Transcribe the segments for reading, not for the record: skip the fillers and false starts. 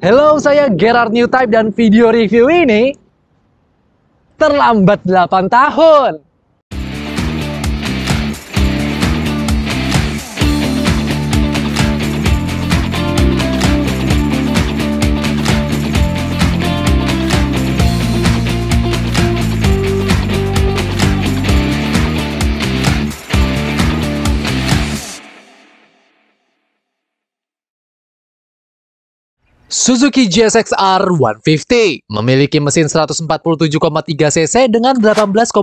Halo, saya Gerard Newtype dan video review ini terlambat 8 tahun. Suzuki GSX-R 150 memiliki mesin 147,3 cc dengan 18,9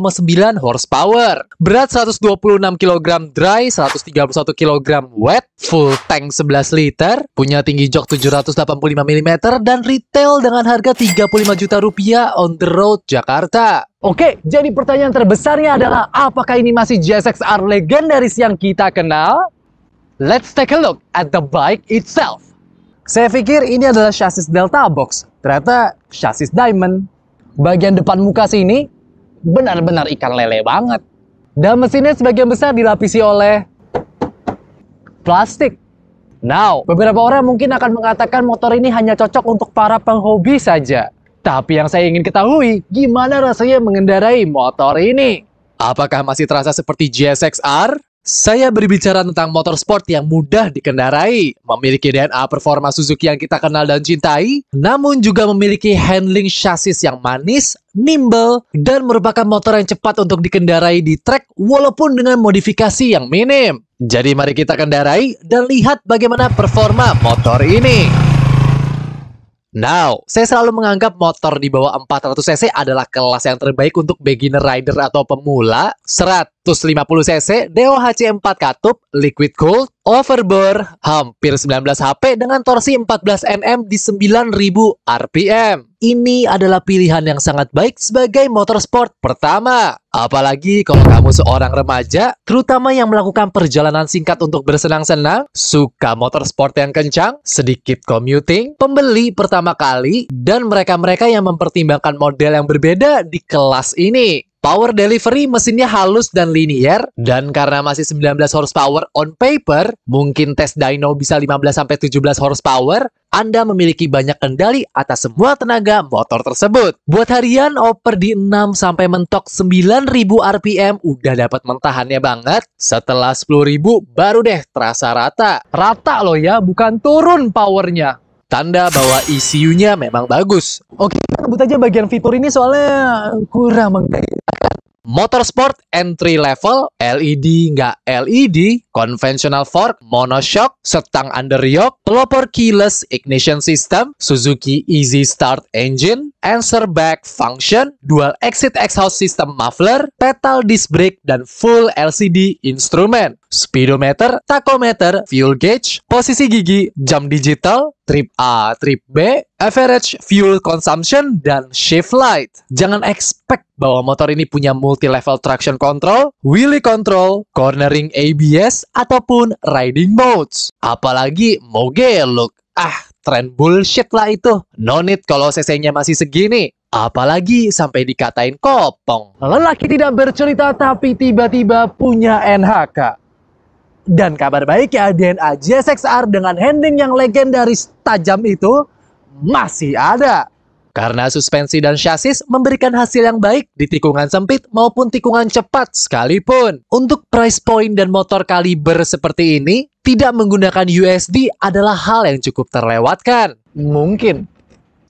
horsepower, berat 126 kg dry, 131 kg wet, full tank 11 liter, punya tinggi jok 785 mm dan retail dengan harga 35 juta rupiah on the road Jakarta. Oke, jadi pertanyaan terbesarnya adalah apakah ini masih GSX-R legendaris yang kita kenal? Let's take a look at the bike itself. Saya pikir ini adalah chassis Delta Box. Ternyata chassis Diamond. Bagian depan muka sini benar-benar ikan lele banget. Dan mesinnya sebagian besar dilapisi oleh plastik. Now, beberapa orang mungkin akan mengatakan motor ini hanya cocok untuk para penghobi saja. Tapi yang saya ingin ketahui, gimana rasanya mengendarai motor ini? Apakah masih terasa seperti GSX-R? Saya berbicara tentang motor sport yang mudah dikendarai, memiliki DNA performa Suzuki yang kita kenal dan cintai, namun juga memiliki handling chassis yang manis, nimble, dan merupakan motor yang cepat untuk dikendarai di trek walaupun dengan modifikasi yang minim. Jadi mari kita kendarai dan lihat bagaimana performa motor ini. Now, saya selalu menganggap motor di bawah 400 cc adalah kelas yang terbaik untuk beginner rider atau pemula. 150 cc, DOHC 4 katup, liquid cooled, overbore, hampir 19 HP dengan torsi 14 Nm di 9000 RPM. Ini adalah pilihan yang sangat baik sebagai motorsport pertama. Apalagi kalau kamu seorang remaja, terutama yang melakukan perjalanan singkat untuk bersenang-senang, suka motorsport yang kencang, sedikit commuting, pembeli pertama kali, dan mereka-mereka yang mempertimbangkan model yang berbeda di kelas ini. Power delivery mesinnya halus dan linear, dan karena masih 19 horsepower on paper, mungkin tes dyno bisa 15-17 horsepower, Anda memiliki banyak kendali atas semua tenaga motor tersebut. Buat harian, oper di 6 sampai mentok 9000 RPM udah dapat mentahannya banget. Setelah 10.000 baru deh terasa rata. Rata loh ya, bukan turun powernya. Tanda bahwa ECU-nya memang bagus. Oke, kita sebut aja bagian fitur ini soalnya kurang menggairahkan. Motorsport entry level, LED nggak LED, conventional fork, monoshock, setang under yoke, pelopor keyless ignition system, Suzuki Easy Start engine, answer back function, dual exit exhaust system muffler, pedal disc brake, dan full LCD instrument. Speedometer, tachometer, fuel gauge, posisi gigi, jam digital, trip A, trip B, average fuel consumption, dan shift light. Jangan expect bahwa motor ini punya multi-level traction control, wheelie control, cornering ABS, ataupun riding modes. Apalagi moge look. Tren bullshit lah itu. No need kalau cc-nya masih segini. Apalagi sampai dikatain kopong. Lelaki tidak bercerita tapi tiba-tiba punya NHK. Dan kabar baik ya, DNA GSX-R dengan handling yang legendaris tajam itu masih ada. Karena suspensi dan chassis memberikan hasil yang baik di tikungan sempit maupun tikungan cepat sekalipun. Untuk price point dan motor kaliber seperti ini, tidak menggunakan USD adalah hal yang cukup terlewatkan. Mungkin.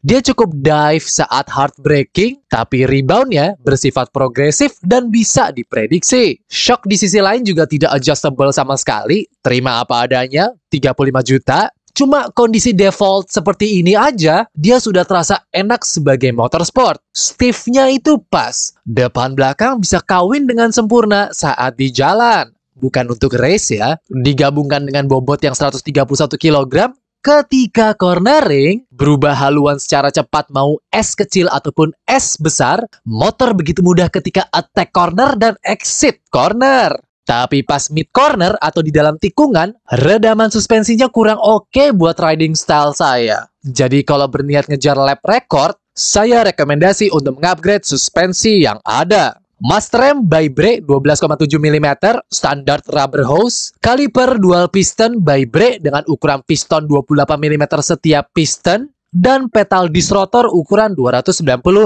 Dia cukup dive saat hard braking, tapi reboundnya bersifat progresif dan bisa diprediksi. Shock di sisi lain juga tidak adjustable sama sekali, terima apa adanya, 35 juta. Cuma kondisi default seperti ini aja, dia sudah terasa enak sebagai motorsport. Stiffnya itu pas, depan belakang bisa kawin dengan sempurna saat di jalan. Bukan untuk race ya, digabungkan dengan bobot yang 131 kg, ketika cornering, berubah haluan secara cepat mau S kecil ataupun S besar, motor begitu mudah ketika attack corner dan exit corner. Tapi pas mid corner atau di dalam tikungan, redaman suspensinya kurang oke buat riding style saya. Jadi kalau berniat ngejar lap record, saya rekomendasi untuk mengupgrade suspensi yang ada. Mastrem by Bre 12,7 mm, standar rubber hose, kaliper dual piston by Bre dengan ukuran piston 28 mm setiap piston, dan pedal disc rotor ukuran 290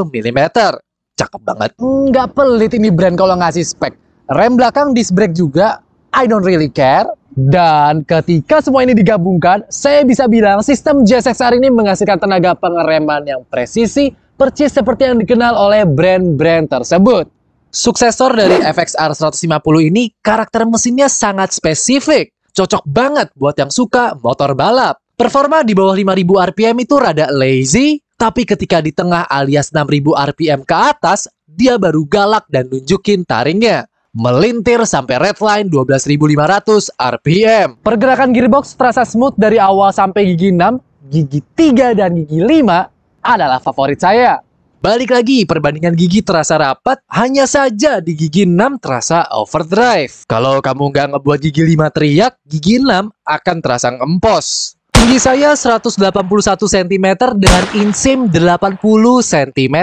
mm. Cakep banget. Nggak pelit ini brand kalau ngasih spek. Rem belakang disc brake juga, I don't really care. Dan ketika semua ini digabungkan, saya bisa bilang sistem JSX-R ini menghasilkan tenaga pengereman yang presisi, persis seperti yang dikenal oleh brand-brand tersebut. Suksesor dari FXR 150 ini, karakter mesinnya sangat spesifik. Cocok banget buat yang suka motor balap. Performa di bawah 5000 RPM itu rada lazy, tapi ketika di tengah alias 6000 RPM ke atas, dia baru galak dan nunjukin taringnya. Melintir sampai redline 12.500 RPM. Pergerakan gearbox terasa smooth dari awal sampai gigi 6, gigi 3 dan gigi 5 adalah favorit saya. Balik lagi, perbandingan gigi terasa rapat, hanya saja di gigi 6 terasa overdrive. Kalau kamu nggak ngebuat gigi 5 teriak, gigi 6 akan terasa ngempos. Tinggi saya 181 cm dengan insim 80 cm.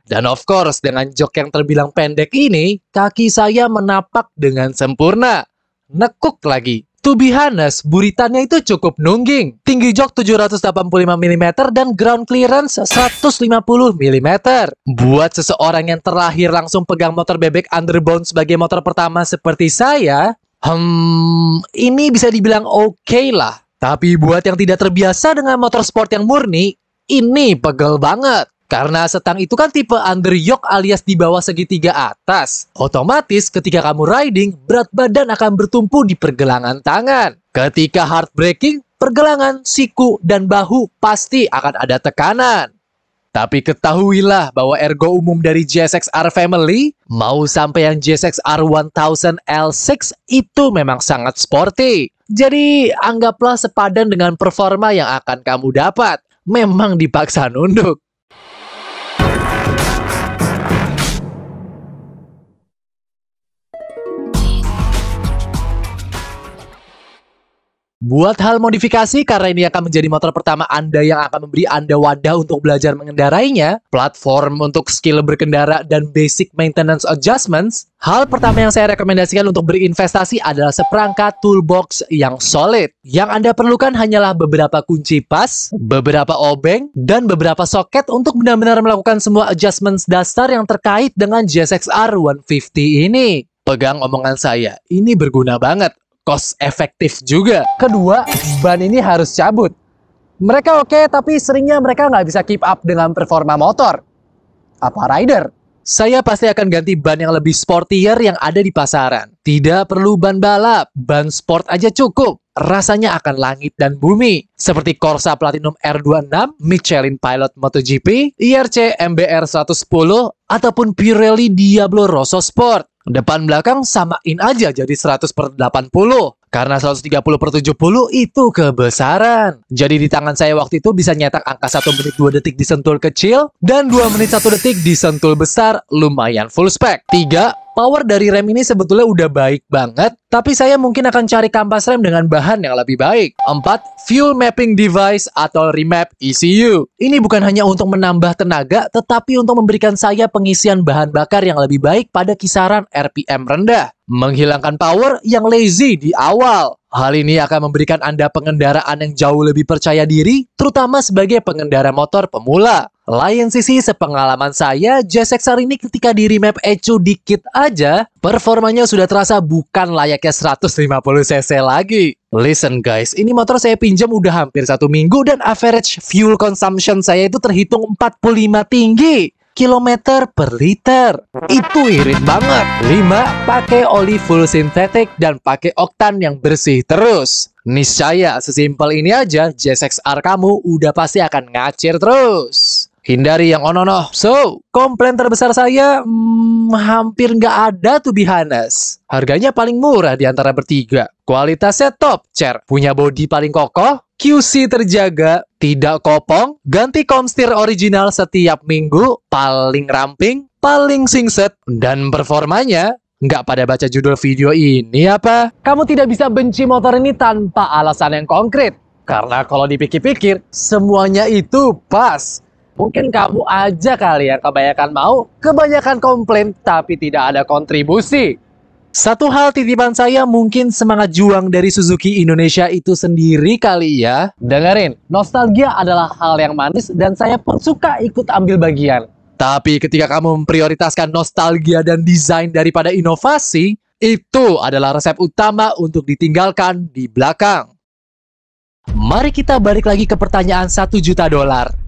Dan of course, dengan jok yang terbilang pendek ini, kaki saya menapak dengan sempurna. Nekuk lagi. To be honest, buritannya itu cukup nungging. Tinggi jok 785 mm dan ground clearance 150 mm. Buat seseorang yang terlahir langsung pegang motor bebek underbone sebagai motor pertama seperti saya, ini bisa dibilang oke lah. Tapi buat yang tidak terbiasa dengan motor sport yang murni, ini pegel banget. Karena setang itu kan tipe underyoke alias di bawah segitiga atas. Otomatis ketika kamu riding, berat badan akan bertumpu di pergelangan tangan. Ketika hard braking, pergelangan, siku, dan bahu pasti akan ada tekanan. Tapi ketahuilah bahwa ergo umum dari JSX-R family, mau sampai yang JSX-R 1000 L6 itu memang sangat sporty. Jadi anggaplah sepadan dengan performa yang akan kamu dapat. Memang dipaksa nunduk. Buat hal modifikasi, karena ini akan menjadi motor pertama Anda yang akan memberi Anda wadah untuk belajar mengendarainya, platform untuk skill berkendara, dan basic maintenance adjustments, hal pertama yang saya rekomendasikan untuk berinvestasi adalah seperangkat toolbox yang solid. Yang Anda perlukan hanyalah beberapa kunci pas, beberapa obeng, dan beberapa soket untuk benar-benar melakukan semua adjustments dasar yang terkait dengan JSX-R 150 ini. Pegang omongan saya, ini berguna banget. Cost efektif juga. Kedua, ban ini harus cabut. Mereka oke, tapi seringnya mereka nggak bisa keep up dengan performa motor. Apa rider? Saya pasti akan ganti ban yang lebih sportier yang ada di pasaran. Tidak perlu ban balap, ban sport aja cukup. Rasanya akan langit dan bumi. Seperti Corsa Platinum R26, Michelin Pilot MotoGP, IRC MBR 110, ataupun Pirelli Diablo Rosso Sport. Depan belakang samain aja jadi 100/80. Karena 130/70 itu kebesaran. Jadi di tangan saya waktu itu bisa nyetak angka 1 menit 2 detik disentul kecil dan 2 menit 1 detik disentul besar, lumayan full spec. 3. Power dari rem ini sebetulnya udah baik banget, tapi saya mungkin akan cari kampas rem dengan bahan yang lebih baik. 4. Fuel Mapping Device atau Remap ECU. Ini bukan hanya untuk menambah tenaga, tetapi untuk memberikan saya pengisian bahan bakar yang lebih baik pada kisaran RPM rendah. Menghilangkan power yang lazy di awal. Hal ini akan memberikan Anda pengendaraan yang jauh lebih percaya diri, terutama sebagai pengendara motor pemula. Lain sisi sepengalaman saya, JSX-R ini ketika di remap ECU dikit aja, performanya sudah terasa bukan layaknya 150cc lagi. Listen guys, ini motor saya pinjam udah hampir 1 minggu dan average fuel consumption saya itu terhitung 45 tinggi. Kilometer per liter. Itu irit banget. 5. Pakai oli full sintetik dan pakai oktan yang bersih terus. Niscaya sesimpel ini aja JSX-R kamu udah pasti akan ngacir terus. Hindari yang on-off. So, komplain terbesar saya hampir nggak ada to be honest. Harganya paling murah di antara bertiga. Kualitasnya top chair. Punya bodi paling kokoh. QC terjaga, tidak kopong, ganti komstir original setiap minggu, paling ramping, paling singset, dan performanya nggak pada baca judul video ini apa? Kamu tidak bisa benci motor ini tanpa alasan yang konkret. Karena kalau dipikir-pikir, semuanya itu pas. Mungkin kamu aja kali yang kebanyakan mau, kebanyakan komplain, tapi tidak ada kontribusi. Satu hal titipan saya, mungkin semangat juang dari Suzuki Indonesia itu sendiri kali ya. Dengerin, nostalgia adalah hal yang manis dan saya pun suka ikut ambil bagian. Tapi ketika kamu memprioritaskan nostalgia dan desain daripada inovasi, itu adalah resep utama untuk ditinggalkan di belakang. Mari kita balik lagi ke pertanyaan $1 juta.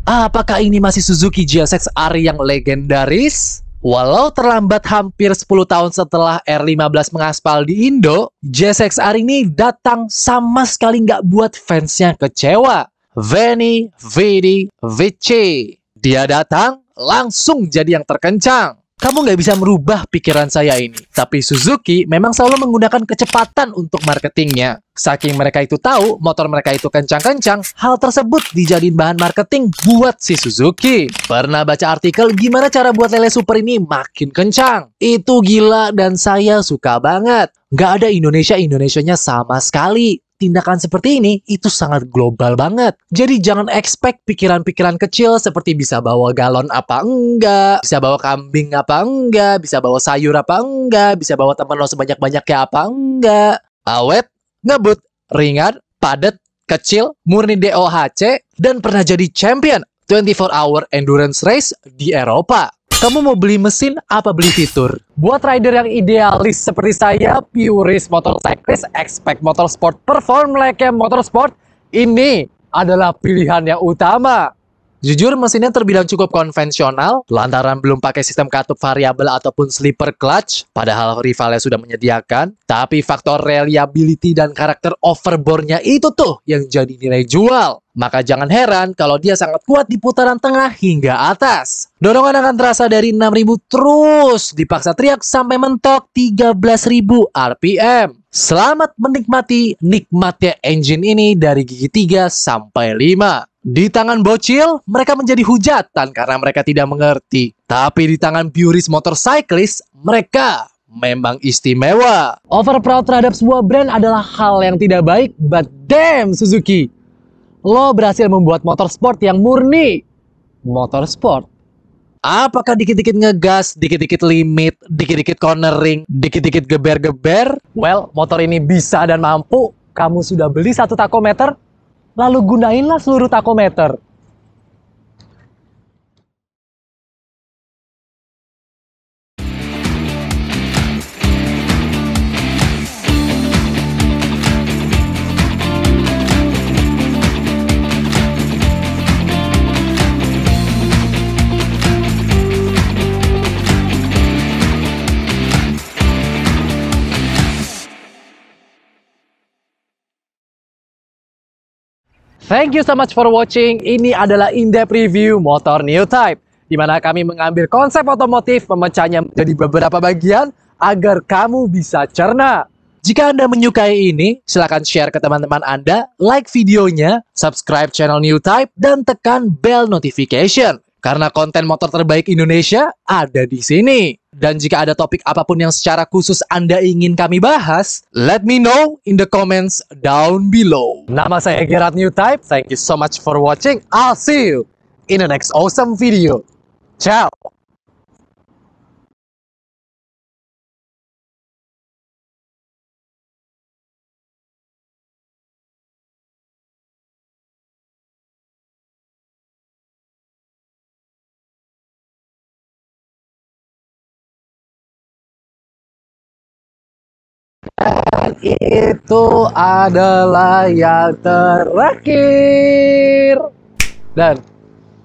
Apakah ini masih Suzuki GSX-R yang legendaris? Walau terlambat hampir 10 tahun setelah R15 mengaspal di Indo, GSX-R ini datang sama sekali nggak buat fansnya kecewa. Veni, Vidi, Vici. Dia datang langsung jadi yang terkencang. Kamu nggak bisa merubah pikiran saya ini. Tapi Suzuki memang selalu menggunakan kecepatan untuk marketingnya. Saking mereka itu tahu motor mereka itu kencang-kencang, hal tersebut dijadiin bahan marketing buat si Suzuki. Pernah baca artikel gimana cara buat lele super ini makin kencang? Itu gila dan saya suka banget. Nggak ada Indonesia-Indonesianya sama sekali. Tindakan seperti ini itu sangat global banget. Jadi jangan expect pikiran-pikiran kecil seperti bisa bawa galon apa enggak, bisa bawa kambing apa enggak, bisa bawa sayur apa enggak, bisa bawa teman lo sebanyak-banyaknya apa enggak. Awet, ngebut, ringan, padat, kecil, murni DOHC, dan pernah jadi champion 24-hour endurance race di Eropa. Kamu mau beli mesin apa beli fitur? Buat rider yang idealis seperti saya, purist motorcyclist, expect motorsport perform like a motorsport, ini adalah pilihan yang utama. Jujur mesinnya terbilang cukup konvensional, lantaran belum pakai sistem katup variabel ataupun slipper clutch, padahal rivalnya sudah menyediakan. Tapi faktor reliability dan karakter overbore-nya itu tuh yang jadi nilai jual. Maka jangan heran kalau dia sangat kuat di putaran tengah hingga atas. Dorongan akan terasa dari 6.000 terus dipaksa teriak sampai mentok 13.000 RPM. Selamat menikmati nikmatnya engine ini dari gigi 3 sampai 5. Di tangan bocil, mereka menjadi hujatan karena mereka tidak mengerti. Tapi di tangan purist motorcyclist, mereka memang istimewa. Overproud terhadap sebuah brand adalah hal yang tidak baik, but damn Suzuki, lo berhasil membuat motorsport yang murni motorsport. Apakah dikit-dikit ngegas, dikit-dikit limit, dikit-dikit cornering, dikit-dikit geber-geber? Well, motor ini bisa dan mampu. Kamu sudah beli satu takometer, lalu gunainlah seluruh takometer. Thank you so much for watching. Ini adalah in-depth review motor New Type, di mana kami mengambil konsep otomotif, memecahnya menjadi beberapa bagian agar kamu bisa cerna. Jika Anda menyukai ini, silahkan share ke teman-teman Anda, like videonya, subscribe channel New Type, dan tekan bell notification. Karena konten motor terbaik Indonesia ada di sini. Dan jika ada topik apapun yang secara khusus Anda ingin kami bahas, let me know in the comments down below. Nama saya Gerard New Type. Thank you so much for watching. I'll see you in the next awesome video. Ciao! Itu adalah yang terakhir. Dan